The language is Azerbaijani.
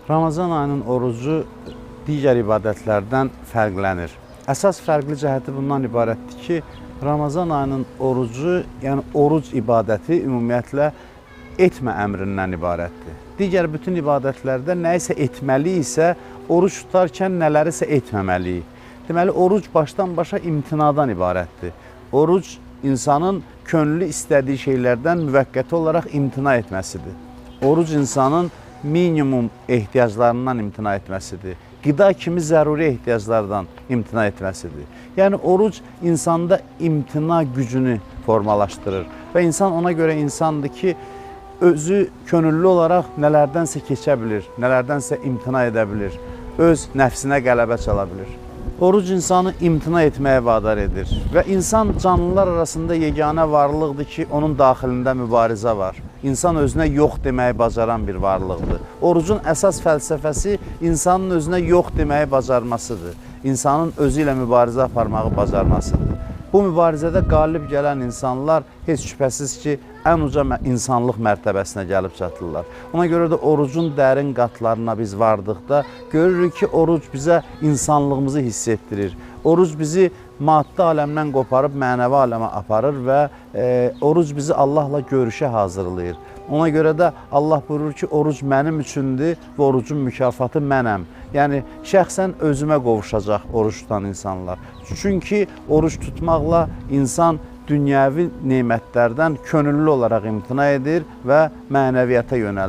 Ramazan ayının orucu digər ibadətlərdən fərqlənir. Əsas fərqli cəhəti bundan ibarətdir ki, Ramazan ayının orucu, yəni oruc ibadəti ümumiyyətlə etmə əmrindən ibarətdir. Digər bütün ibadətlərdə nə isə etməli isə, oruc tutarkən nələrisə etməməliyik. Deməli, oruc başdan başa imtinadan ibarətdir. Oruc insanın könüllü istədiyi şeylərdən müvəqqəti olaraq imtina etməsidir. Oruc insanın minimum ehtiyaclarından imtina etməsidir. Qida kimi zəruri ehtiyaclardan imtina etməsidir. Yəni, oruc insanda imtina gücünü formalaşdırır və insan ona görə insandır ki, özü könüllü olaraq nələrdənsə keçə bilir, nələrdənsə imtina edə bilir, öz nəfsinə qələbə çala bilir. Oruc insanı imtina etməyə vadar edir və insan canlılar arasında yeganə varlıqdır ki, onun daxilində mübarizə var. İnsan özünə yox deməyi bacaran bir varlıqdır. Orucun əsas fəlsəfəsi insanın özünə yox deməyi bacarmasıdır. İnsanın özü ilə mübarizə aparmağı bacarmasıdır. Bu mübarizədə qalib gələn insanlar heç şübhəsiz ki, ən uca insanlıq mərtəbəsinə gəlib çatırlar. Ona görə də orucun dərin qatlarına biz vardıqda görürük ki, oruc bizə insanlığımızı hiss etdirir. Oruc bizi maddi aləmdən qoparıb mənəvi aləmə aparır və oruc bizi Allahla görüşə hazırlayır. Ona görə də Allah buyurur ki, oruc mənim üçündür və orucun mükafatı mənəm. Yəni, şəxsən özümə qovuşacaq oruc tutan insanlar. Çünki oruc tutmaqla insan dünyəvi nemətlərdən könüllü olaraq imtina edir və mənəviyyata yönəlir.